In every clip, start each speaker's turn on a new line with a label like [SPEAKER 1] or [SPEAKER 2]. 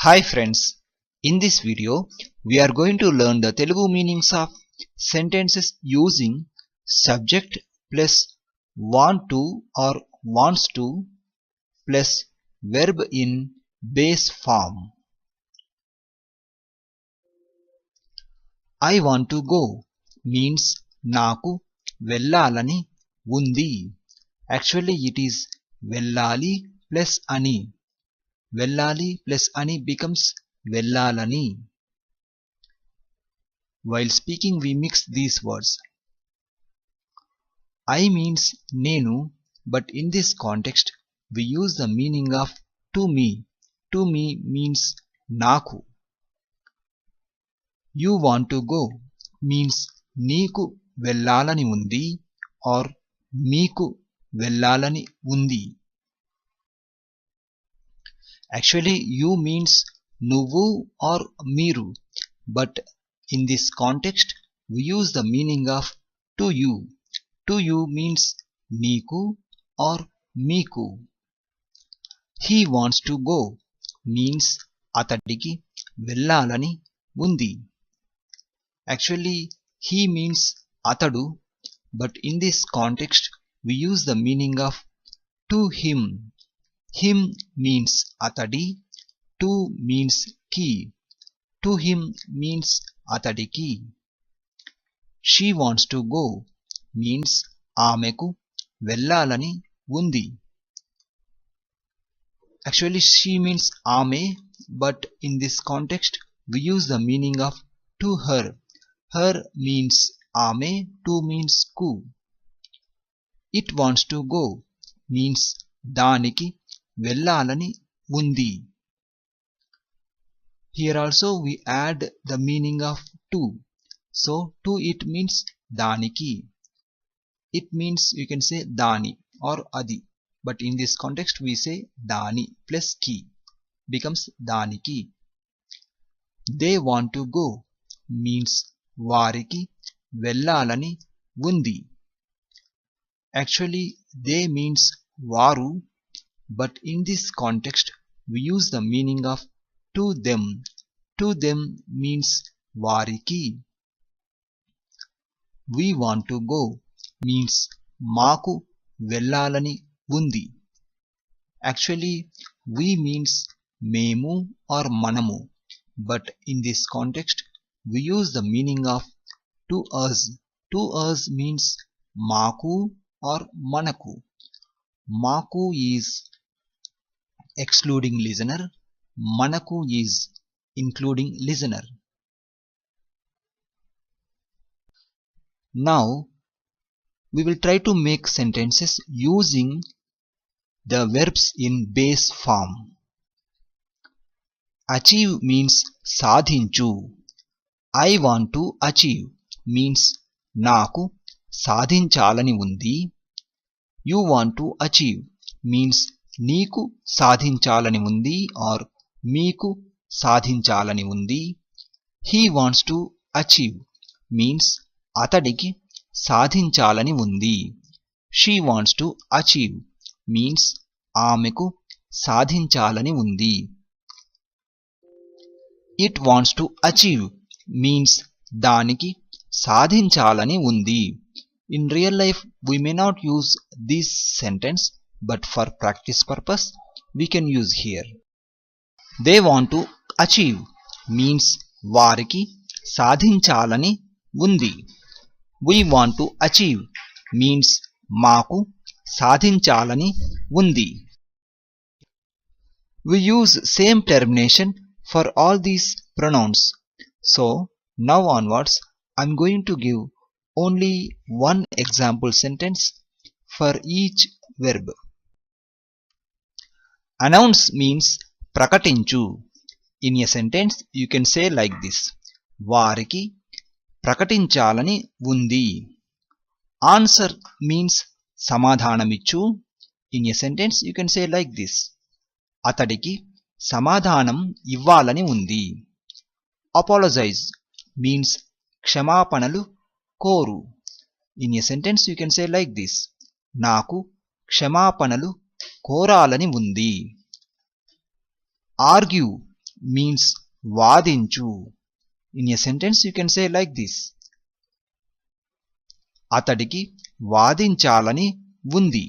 [SPEAKER 1] Hi friends, in this video we are going to learn the Telugu meanings of sentences using subject plus want to or wants to plus verb in base form. I want to go means naku vellalani undi. Actually it is vellali plus ani. Vellali plus ani becomes vellalani. While speaking we mix these words. I means nenu, but in this context we use the meaning of to me. To me means naku. You want to go means నీకు వెళ్ళాలని ఉంది or మీకు వెళ్ళాలని ఉంది. Actually you means నువ్వు or మీరు, but in this context we use the meaning of to you. To you means నీకు or మీకు. He wants to go means అతడికి వెళ్ళాలని ఉంది. Actually he means atadu, but in this context we use the meaning of to him. Him means atadi, to means ki. To him means atadiki. She wants to go means ఆమెకు వెళ్ళాలని ఉంది. Actually she means ఆమె, but in this context we use the meaning of to her. Her means ఆమె, to means కు. It wants to go means దానికి వెళ్ళాలని ఉంది. Here also we add the meaning of to. So to it means దానికి. It means you can say దాని or అది, but in this context we say దాని plus ki becomes దానికి. They want to go means వారికి వెళ్ళాలని ఉంది. Actually they means వారు, but in this context we use the meaning of to them. To them means వారికి. We want to go means మాకు వెళ్ళాలని ఉంది. Actually we means మేము or మనము, but in this context we use the meaning of to us. To us means మాకు or మనకు. మాకు is excluding listener, మనకు is including listener. Now we will try to make sentences using the verbs in base form. Achieve means సాధించు. I want to achieve means నాకు సాధించాలని ఉంది. You want to achieve means నీకు సాధించాలని ఉంది or మీకు సాధించాలని ఉంది. He wants to achieve means అతడికి సాధించాలని ఉంది. She wants to achieve means ఆమెకు సాధించాలని ఉంది. It wants to achieve means దానికి సాధించాలని ఉంది. In real life we may not use this sentence, but for practice purpose we can use here. They want to achieve means వారికి సాధించాలని ఉంది. We want to achieve means మాకు సాధించాలని ఉంది. We use same termination for all these pronouns. So now onwards I am going to give only one example sentence for each verb. Announce means ప్రకటించు. In a sentence you can say like this: వారికి ప్రకటించాలని ఉంది. Answer means సమాధానమిచ్చు. In a sentence you can say like this: అతడికి సమాధానం ఇవ్వాలని ఉంది. Apologize means క్షమాపణలు కోరు. In a sentence you can say like this: నాకు క్షమాపణలు కోరాలని ఉంది. Argue means వాదించు. In a sentence you can say like this. అతడికి వాదించాలని ఉంది.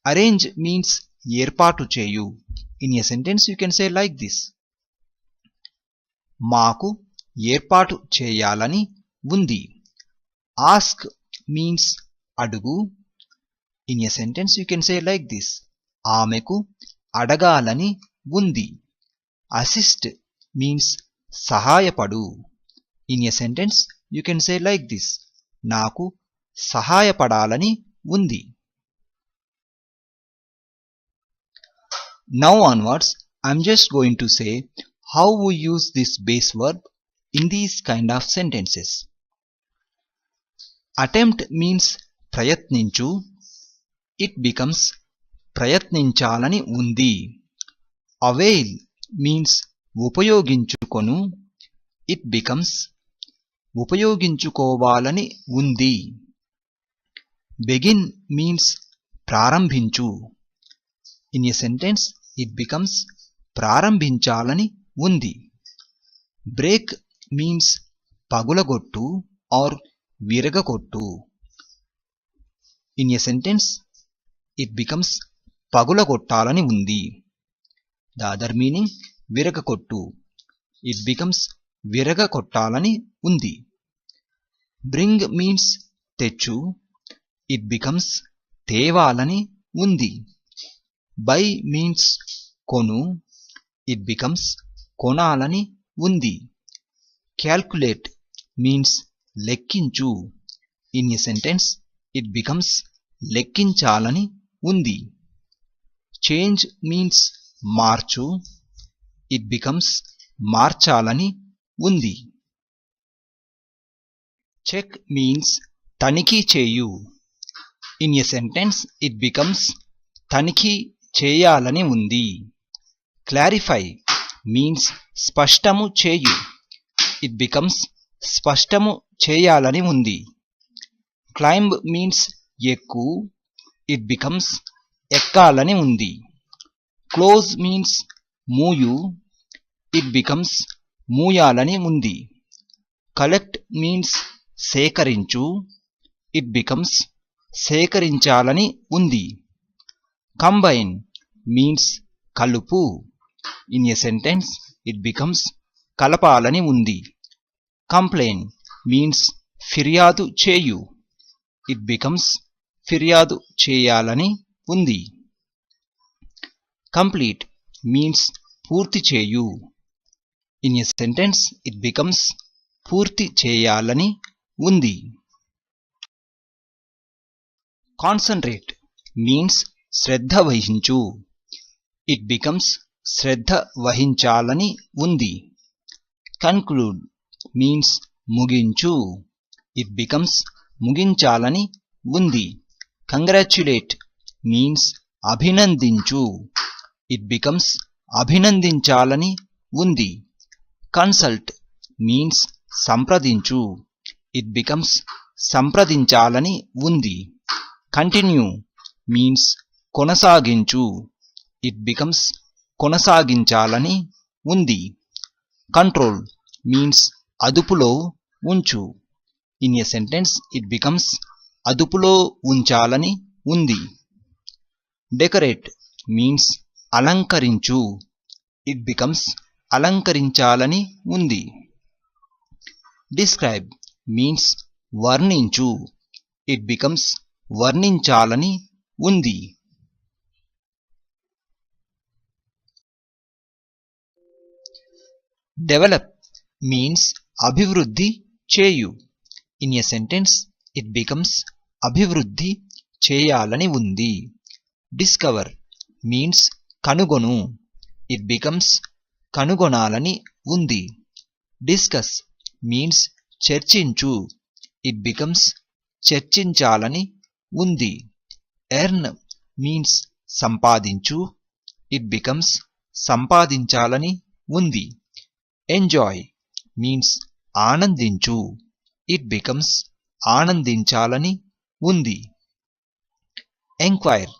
[SPEAKER 1] Arrange means ఏర్పాటు చేయు. In a sentence you can say like this. మాకు ఏర్పాటు చేయాలని ఉంది. Ask means అడుగు. In a sentence you can say like this. ఆమెకు అడగాలని ఉంది. Assist means సహాయపడు. In a sentence you can say like this. నాకు సహాయపడాలని ఉంది. Now onwards, I am just going to say how we use this base verb in these kind of sentences. Attempt means ప్రయత్నించు. It becomes ప్రయత్నించాలని ఉంది. Avail means ఉపయోగించుకొను. It becomes ఉపయోగించుకోవాలని ఉంది. Begin means ప్రారంభించు. In a sentence it becomes ప్రారంభించాలని ఉంది. Break means పగులగొట్టు or విరగకొట్టు. In a sentence it becomes పగులగొట్టాలని ఉంది. The other meaning విరగకొట్టు. It becomes విరగకొట్టాలని ఉంది. Bring means తెచ్చు. It becomes తేవాలని ఉంది. Buy means కొను. It becomes కొనాలని ఉంది. Calculate means లెక్కించు. In a sentence it becomes లెక్కించాలని ఉంది. Change means March. It becomes మార్చాలని ఉంది. Check means తనిఖీ చేయు. In a sentence it becomes తనిఖీ చేయాలని ఉంది. Clarify means స్పష్టము చేయు. It becomes స్పష్టము చేయాలని ఉంది. Climb means ఎక్కు. It becomes ఎక్కాలని ఉంది. Close means మూయు. It becomes మూయాలని ఉంది. Collect means సేకరించు. It becomes సేకరించాలని ఉంది. Combine means కలుపు. In a sentence it becomes కలపాలని ఉంది. Complain means ఫిర్యాదు చేయు. It becomes ఫిర్యాదు చేయాలని ఉంది. Complete means పూర్తి చేయు. In a sentence it becomes పూర్తి చేయాలని ఉంది. Concentrate means Shraddha వహించు. It becomes శ్రద్ధ వహించాలని ఉంది. Conclude means ముగించు. It becomes ముగించాలని ఉంది. Congratulate means అభినందించు. It becomes అభినందించాలని ఉంది. Consult means సంప్రదించు. It becomes సంప్రదించాలని ఉంది. Continue means కొనసాగించు. It becomes కొనసాగించాలని ఉంది. Control means అదుపులో ఉంచు. In a sentence it becomes అదుపులో ఉంచాలని ఉంది. Decorate means అలంకరించు. It becomes అలంకరించాలని ఉంది. Describe means వర్ణించు. It becomes వర్ణించాలని ఉంది. Develop means అభివృద్ధి చేయు. In a sentence it becomes అభివృద్ధి చేయాలని ఉంది. Discover means కనుగొను. It becomes కనుగొనాలని ఉంది. Discuss means చర్చించు. It becomes చర్చించాలని ఉంది. Earn means సంపాదించు. It becomes సంపాదించాలని ఉంది. Enjoy means ఆనందించు. It becomes ఆనందించాలని ఉంది. Enquire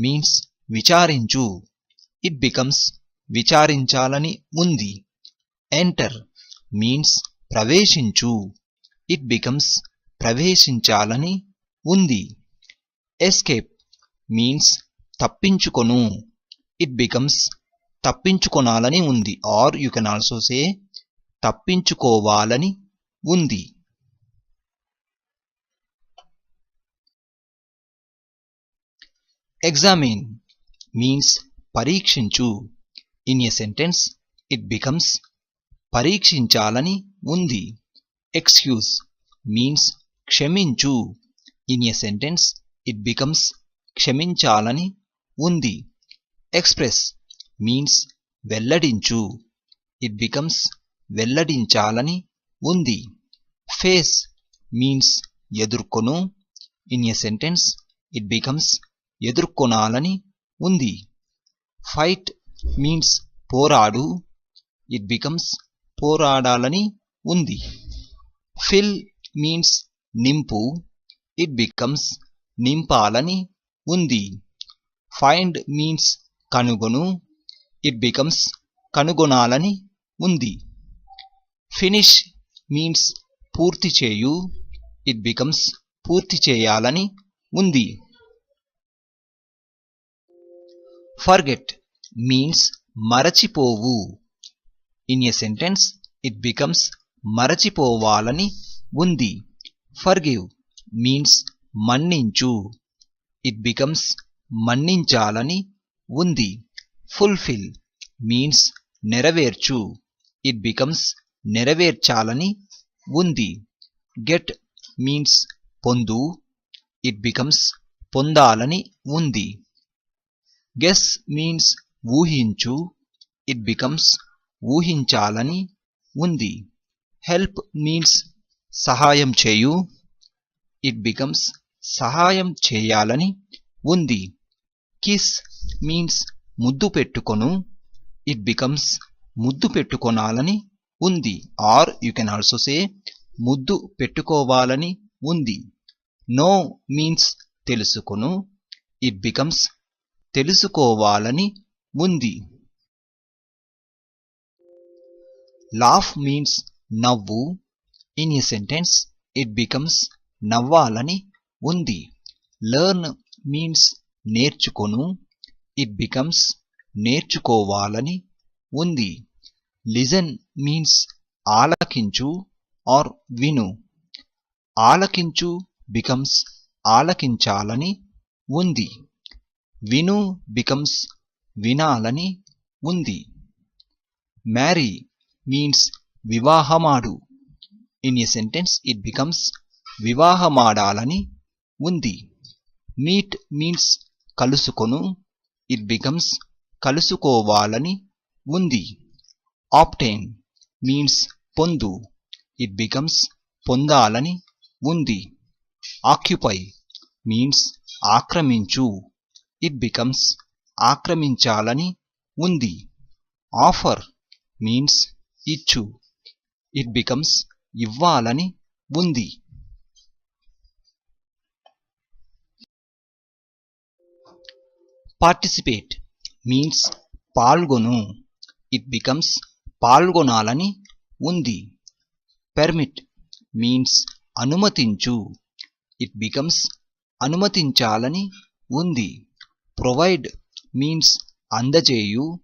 [SPEAKER 1] means విచారించు. It becomes విచారించాలని ఉంది. ఎంటర్ మీన్స్ ప్రవేశించు. ఇట్ బికమ్స్ ప్రవేశించాలని ఉంది. ఎస్కేప్ మీన్స్ తప్పించుకొను. ఇట్ బికమ్స్ తప్పించుకొనాలని ఉంది. Or you can also say తప్పించుకోవాలని ఉంది. ఎగ్జామిన్ మీన్స్ పరీక్షించు. In a sentence it becomes పరీక్షించాలని ఉంది. ఎక్స్క్యూజ్ మీన్స్ క్షమించు. In a sentence it becomes క్షమించాలని ఉంది. ఎక్స్ప్రెస్ మీన్స్ వెల్లడించు. ఇట్ బికమ్స్ వెల్లడించాలని ఉంది. ఫేస్ మీన్స్ ఎదుర్కొను. In a sentence it becomes ఎదుర్కొనాలని ఉంది. ఫైట్ మీన్స్ పోరాడు. ఇట్ బికమ్స్ పోరాడాలని ఉంది. ఫిల్ మీన్స్ నింపు. ఇట్ బికమ్స్ నింపాలని ఉంది. ఫైండ్ మీన్స్ కనుగొను. ఇట్ బికమ్స్ కనుగొనాలని ఉంది. ఫినిష్ మీన్స్ పూర్తి చేయు. ఇట్ బికమ్స్ పూర్తి చేయాలని ఉంది. ఫర్గెట్ మీన్స్ మరచిపోవు. In a sentence it becomes మరచిపోవాలని ఉంది. ఫర్గివ్ మీన్స్ మన్నించు. ఇట్ బికమ్స్ మన్నించాలని ఉంది. ఫుల్ఫిల్ మీన్స్ నెరవేర్చు. ఇట్ బికమ్స్ నెరవేర్చాలని ఉంది. గెట్ మీన్స్ పొందు. ఇట్ బికమ్స్ పొందాలని ఉంది. గెస్ మీన్స్ ఊహించు. ఇట్ బికమ్స్ ఊహించాలని ఉంది. హెల్ప్ మీన్స్ సహాయం చేయు. ఇట్ బికమ్స్ సహాయం చేయాలని ఉంది. కిస్ మీన్స్ ముద్దు పెట్టుకొను. ఇట్ బికమ్స్ ముద్దు పెట్టుకొనాలని ఉంది. Or you can also say ముద్దు పెట్టుకోవాలని ఉంది. నో మీన్స్ తెలుసుకొను. ఇట్ బికమ్స్ తెలుసుకోవాలని ఉంది. లాఫ్ మీన్స్ నవ్వు. In a sentence it becomes నవ్వాలని ఉంది. లెర్న్ మీన్స్ నేర్చుకొను. ఇట్ బికమ్స్ నేర్చుకోవాలని ఉంది. లిజన్ మీన్స్ ఆలకించు ఆర్ విను. ఆలకించు బికమ్స్ ఆలకించాలని ఉంది. విను బికమ్స్ వినాలని ఉంది. మ్యారీ మీన్స్ వివాహమాడు. In a sentence it becomes వివాహమాడాలని ఉంది. మీట్ మీన్స్ కలుసుకొను. ఇట్ బికమ్స్ కలుసుకోవాలని ఉంది. ఆప్టైన్ మీన్స్ పొందు. ఇట్ బికమ్స్ పొందాలని ఉంది. ఆక్యుపై మీన్స్ ఆక్రమించు. ఇట్ బికమ్స్ ఆక్రమించాలని ఉంది. ఆఫర్ మీన్స్ ఇచ్చు. ఇట్ బికమ్స్ ఇవ్వాలని ఉంది. పార్టిసిపేట్ మీన్స్ పాల్గొను. ఇట్ బికమ్స్ పాల్గొనాలని ఉంది. పెర్మిట్ మీన్స్ అనుమతించు. ఇట్ బికమ్స్ అనుమతించాలని ఉంది. ప్రొవైడ్ మీన్స్ అందజేయు.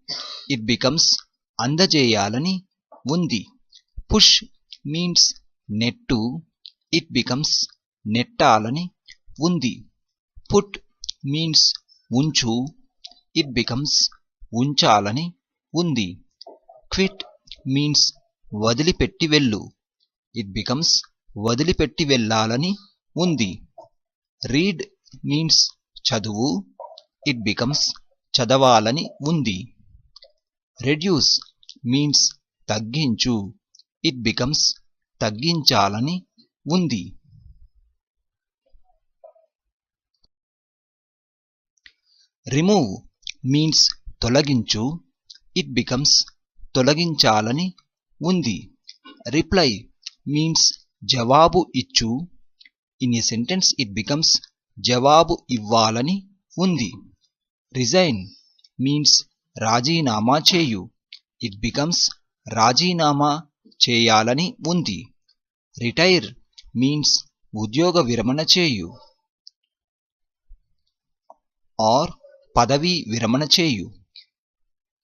[SPEAKER 1] ఇట్ బికమ్స్ అందజేయాలని ఉంది. పుష్ మీన్స్ నెట్టు. ఇట్ బికమ్స్ నెట్టాలని ఉంది. పుట్ మీన్స్ ఉంచు. ఇట్ బికమ్స్ ఉంచాలని ఉంది. క్విట్ మీన్స్ వదిలిపెట్టి వెళ్ళు. ఇట్ బికమ్స్ వదిలిపెట్టి వెళ్ళాలని ఉంది. రీడ్ మీన్స్ చదువు. ఇట్ బికమ్స్ చదవాలని ఉంది. రెడ్యూస్ మీన్స్ తగ్గించు. ఇట్ బికమ్స్ తగ్గించాలని ఉంది. రిమూవ్ మీన్స్ తొలగించు. ఇట్ బికమ్స్ తొలగించాలని ఉంది. రిప్లై మీన్స్ జవాబు ఇచ్చు. In a sentence it becomes జవాబు ఇవ్వాలని ఉంది. రిజైన్ మీన్స్ రాజీనామా చేయు. ఇట్ బికమ్స్ రాజీనామా చేయాలని ఉంది. రిటైర్ మీన్స్ ఉద్యోగ విరమణ చేయు ఆర్ పదవీ విరమణ చేయు.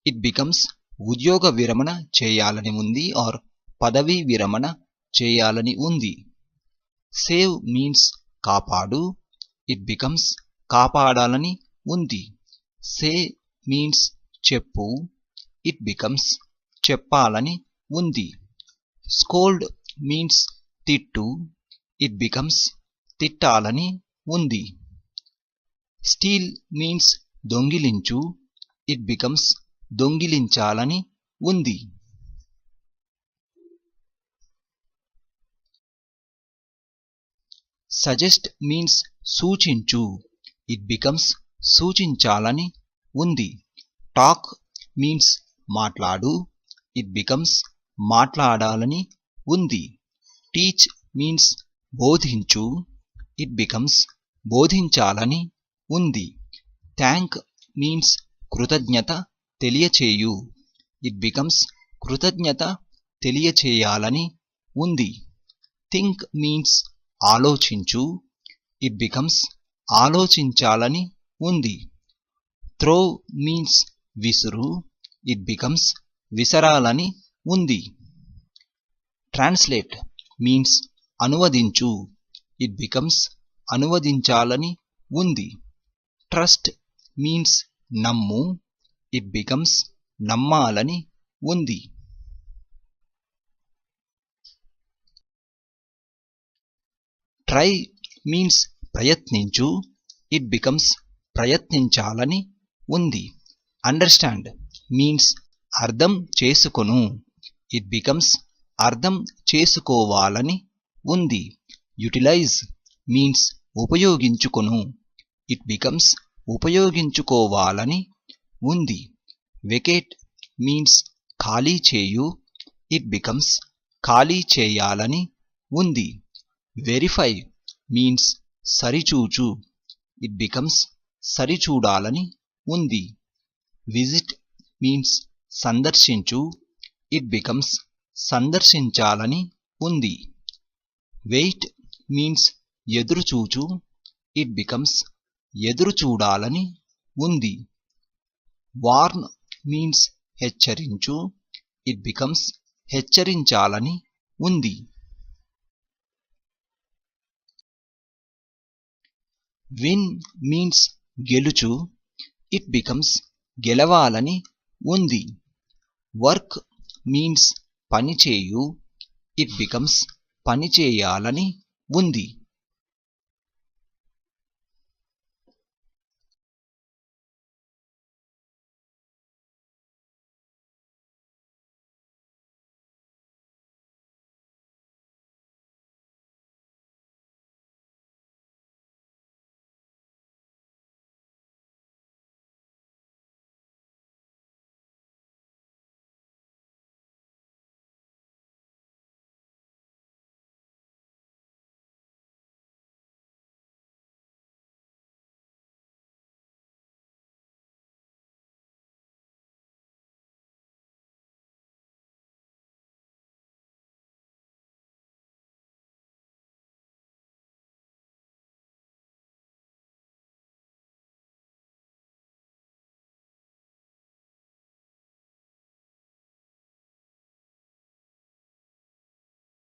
[SPEAKER 1] ఇట్ బికమ్స్ ఉద్యోగ విరమణ చేయాలని ఉంది ఆర్ పదవీ విరమణ చేయాలని ఉంది. సేవ్ మీన్స్ కాపాడు. ఇట్ బికమ్స్ కాపాడాలని ఉంది. సే మీన్స్ చెప్పు. ఇట్ బికమ్స్ చెప్పాలని ఉంది. స్కోల్డ్ మీన్స్ తిట్టు. ఇట్ బికమ్స్ తిట్టాలని ఉంది. స్టీల్ మీన్స్ దొంగిలించు. ఇట్ బికమ్స్ దొంగిలించాలని ఉంది. సజెస్ట్ మీన్స్ సూచించు. ఇట్ బికమ్స్ సూచించాలని ఉంది. టాక్ మీన్స్ మాట్లాడు. ఇట్ బికమ్స్ మాట్లాడాలని ఉంది. టీచ్ మీన్స్ బోధించు. ఇట్ బికమ్స్ బోధించాలని ఉంది. థ్యాంక్ మీన్స్ కృతజ్ఞత తెలియచేయు. ఇట్ బికమ్స్ కృతజ్ఞత తెలియచేయాలని ఉంది. థింక్ మీన్స్ ఆలోచించు. ఇట్ బికమ్స్ ఆలోచించాలని ఉంది. త్రో మీన్స్ విసురు. ఇట్ బికమ్స్ విసరాలని ఉంది. ట్రాన్స్లేట్ మీన్స్ అనువదించు. ఇట్ బికమ్స్ అనువదించాలని ఉంది. ట్రస్ట్ మీన్స్ నమ్ము. ఇట్ బికమ్స్ నమ్మాలని ఉంది. ట్రై మీన్స్ ప్రయత్నించు. ఇట్ బికమ్స్ ప్రయత్నించాలని ఉంది. అండర్స్టాండ్ మీన్స్ అర్థం చేసుకొను. ఇట్ బికమ్స్ అర్థం చేసుకోవాలని ఉంది. యుటిలైజ్ మీన్స్ ఉపయోగించుకొను. ఇట్ బికమ్స్ ఉపయోగించుకోవాలని ఉంది. వెకేట్ మీన్స్ ఖాళీ చేయు. ఇట్ బికమ్స్ ఖాళీ చేయాలని ఉంది. వెరిఫై మీన్స్ సరిచూచు. ఇట్ బికమ్స్ సరిచూడాలని ఉంది. విజిట్ మీన్స్ సందర్శించు. ఇట్ బికమ్స్ సందర్శించాలని ఉంది. వెయిట్ మీన్స్ ఎదురుచూచు. ఇట్ బికమ్స్ ఎదురుచూడాలని ఉంది. వార్న్ మీన్స్ హెచ్చరించు. ఇట్ బికమ్స్ హెచ్చరించాలని ఉంది. విన్ మీన్స్ గెలుచు. ఇట్ బికమ్స్ గెలవాలని ఉంది. వర్క్ మీన్స్ పనిచేయు. ఇట్ బికమ్స్ పనిచేయాలని ఉంది.